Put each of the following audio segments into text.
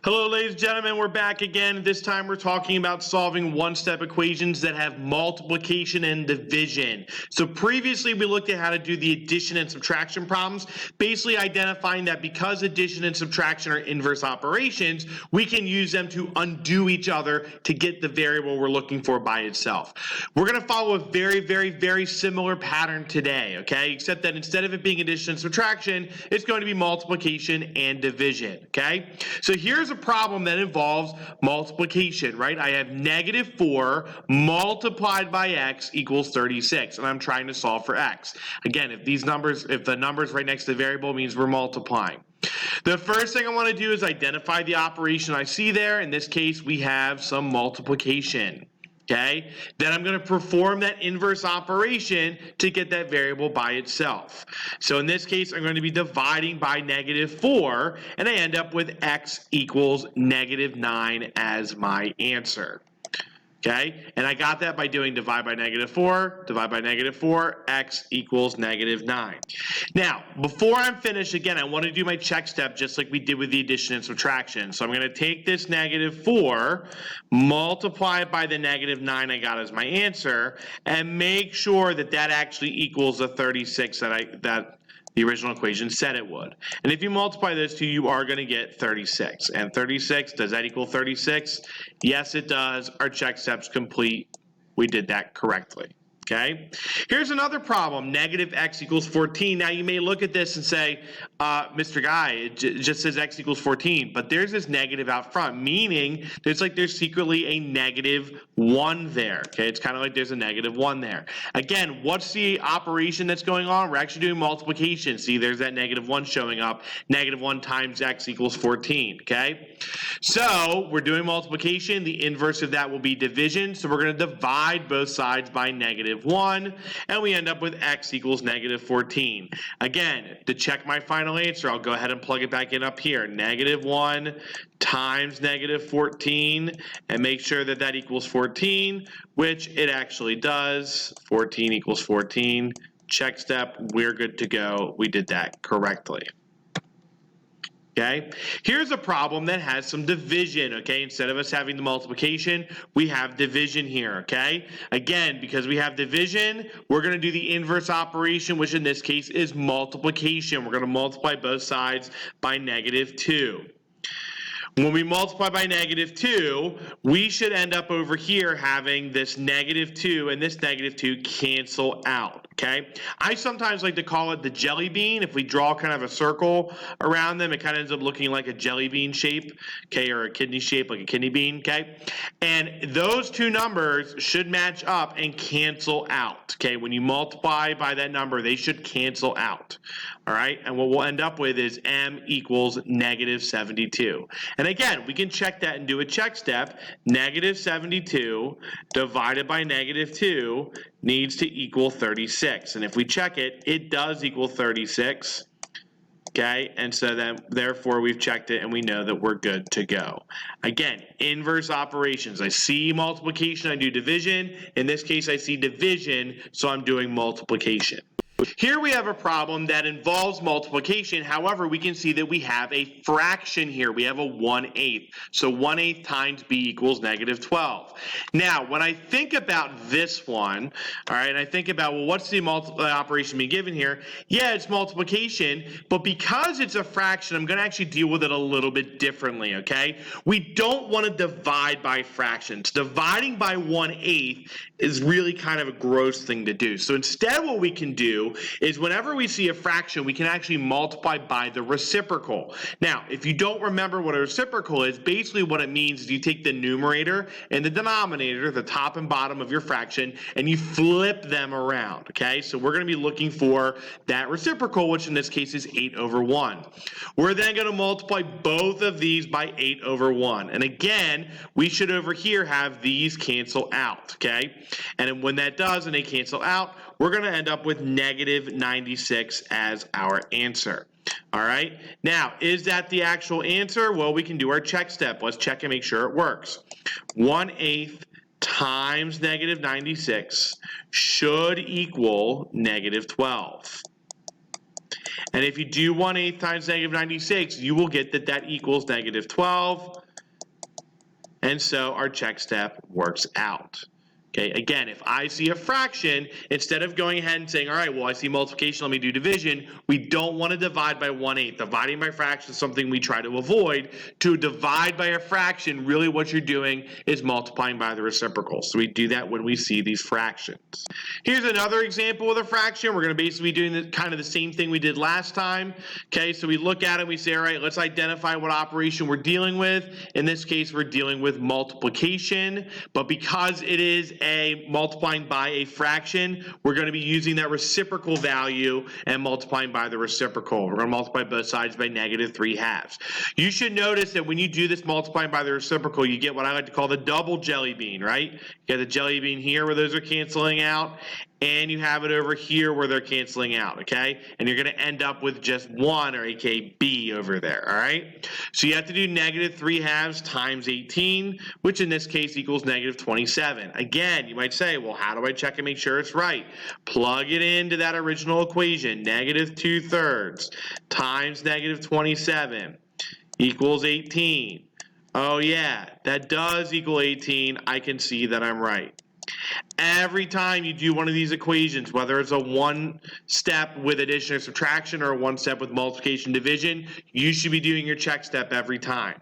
Hello, ladies and gentlemen, we're back again. This time we're talking about solving one-step equations that have multiplication and division. So previously we looked at how to do the addition and subtraction problems, basically identifying that because addition and subtraction are inverse operations, we can use them to undo each other to get the variable we're looking for by itself. We're going to follow a very similar pattern today, okay? Except that instead of it being addition and subtraction, it's going to be multiplication and division, okay? So here's a problem that involves multiplication, right? I have negative 4 multiplied by x equals 36, and I'm trying to solve for x. Again, if the numbers right next to the variable means we're multiplying. The first thing I want to do is identify the operation I see there. In this case, we have some multiplication. Okay, then I'm going to perform that inverse operation to get that variable by itself. So in this case, I'm going to be dividing by negative 4, and I end up with x equals negative 9 as my answer. Okay, and I got that by doing divide by negative 4, x equals negative 9. Now, before I'm finished, again, I want to do my check step just like we did with the addition and subtraction. So I'm going to take this negative 4, multiply it by the negative 9 I got as my answer, and make sure that that actually equals the 36 that the original equation said it would. And if you multiply those two, you are going to get 36. And 36, does that equal 36? Yes, it does. Our check step's complete. We did that correctly. Okay, here's another problem, negative x equals 14. Now you may look at this and say, Mr. Guy, it just says x equals 14, but there's this negative out front, meaning there's secretly a negative 1 there. Okay, it's kind of like there's a negative 1 there. Again, what's the operation that's going on? We're actually doing multiplication. See, there's that negative 1 showing up. Negative 1 times x equals 14. Okay, so we're doing multiplication. The inverse of that will be division. So we're going to divide both sides by negative 1, and we end up with x equals negative 14. Again, to check my final answer, I'll go ahead and plug it back in up here. Negative 1 times negative 14, and make sure that that equals 14, which it actually does. 14 equals 14. Check step, we're good to go. We did that correctly. Okay, here's a problem that has some division, okay? Instead of us having the multiplication, we have division here, okay? Again, because we have division, we're going to do the inverse operation, which in this case is multiplication. We're going to multiply both sides by negative 2. When we multiply by negative 2, we should end up over here having this negative 2 and this negative 2 cancel out, okay? I sometimes like to call it the jelly bean. If we draw kind of a circle around them, it kind of ends up looking like a jelly bean shape, okay, or a kidney shape like a kidney bean, okay? And those two numbers should match up and cancel out, okay? When you multiply by that number, they should cancel out, all right? And what we'll end up with is m equals negative 72. And again, we can check that and do a check step. Negative 72 divided by negative 2 needs to equal 36. And if we check it, it does equal 36. Okay, and so then therefore we've checked it and we know that we're good to go. Again, inverse operations. I see multiplication, I do division. In this case, I see division, so I'm doing multiplication. Here we have a problem that involves multiplication. However, we can see that we have a fraction here. We have a 1/8. So 1/8 times b equals negative 12. Now, when I think about this one, all right, and I think about, well, what's the operation being given here? Yeah, it's multiplication, but because it's a fraction, I'm going to actually deal with it a little bit differently, okay? We don't want to divide by fractions. Dividing by 1/8 is really kind of a gross thing to do. So instead what we can do is whenever we see a fraction, we can actually multiply by the reciprocal. Now, if you don't remember what a reciprocal is, basically what it means is you take the numerator and the denominator, the top and bottom of your fraction, and you flip them around, okay? So we're going to be looking for that reciprocal, which in this case is 8/1. We're then going to multiply both of these by 8/1. And again, we should over here have these cancel out, okay? And when that does and they cancel out, we're going to end up with negative 96 as our answer. All right, now is that the actual answer? Well, we can do our check step. Let's check and make sure it works. 1/8 times negative 96 should equal negative 12. And if you do 1/8 times negative 96, you will get that that equals negative 12. And so our check step works out. Okay, again, if I see a fraction, instead of going ahead and saying, all right, well, I see multiplication, let me do division, we don't want to divide by 1/8. Dividing by fraction is something we try to avoid. To divide by a fraction, really what you're doing is multiplying by the reciprocal. So we do that when we see these fractions. Here's another example with a fraction. We're going to basically be doing kind of the same thing we did last time. Okay, so we look at it and we say, all right, let's identify what operation we're dealing with. In this case, we're dealing with multiplication, but because it is a multiplying by a fraction, we're going to be using that reciprocal value and multiplying by the reciprocal. We're going to multiply both sides by negative 3/2. You should notice that when you do this multiplying by the reciprocal, you get what I like to call the double jelly bean, right? You get the jelly bean here where those are canceling out, and you have it over here where they're canceling out, okay? And you're going to end up with just 1, or aka b over there, all right? So you have to do negative 3/2 times 18, which in this case equals negative 27. Again, you might say, well, how do I check and make sure it's right? Plug it into that original equation, negative 2/3 times negative 27 equals 18. Oh yeah, that does equal 18. I can see that I'm right. Every time you do one of these equations, whether it's a one step with addition or subtraction or a one step with multiplication division, you should be doing your check step every time,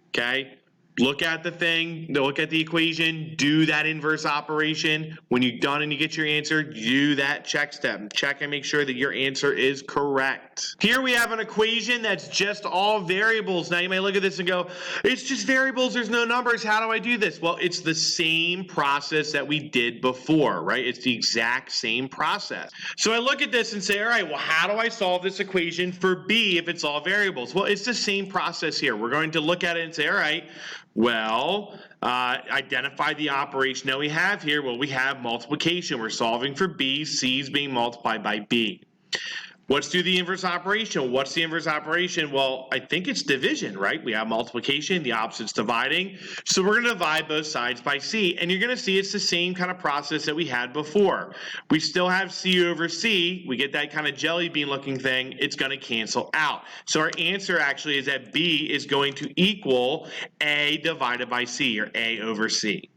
okay? Look at the thing, look at the equation, do that inverse operation. When you're done and you get your answer, do that check step. Check and make sure that your answer is correct. Here we have an equation that's just all variables. Now you may look at this and go, it's just variables, there's no numbers, how do I do this? Well, it's the same process that we did before, right? It's the exact same process. So I look at this and say, all right, well, how do I solve this equation for b if it's all variables? Well, it's the same process here. We're going to look at it and say, all right, well, identify the operation that we have here. Well, we have multiplication. We're solving for b. C is being multiplied by b. Let's do the inverse operation. What's the inverse operation? Well, I think it's division, right? We have multiplication, the opposite's dividing. So we're going to divide both sides by c. And you're going to see it's the same kind of process that we had before. We still have c over c. We get that kind of jelly bean looking thing. It's going to cancel out. So our answer actually is that b is going to equal a divided by c, or a over c.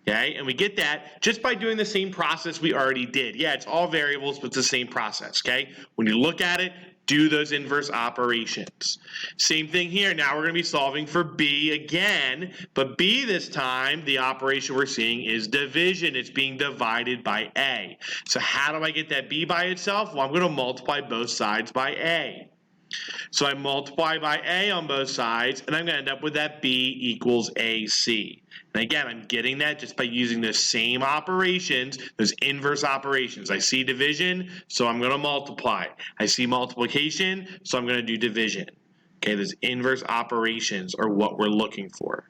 Okay, and we get that just by doing the same process we already did. Yeah, it's all variables, but it's the same process, okay? When you look at it, do those inverse operations. Same thing here. Now we're going to be solving for b again, but b this time, the operation we're seeing is division. It's being divided by a. So how do I get that b by itself? Well, I'm going to multiply both sides by a. So I multiply by a on both sides, and I'm going to end up with that b equals ac. And again, I'm getting that just by using the same operations, those inverse operations. I see division, so I'm going to multiply. I see multiplication, so I'm going to do division. Okay, those inverse operations are what we're looking for.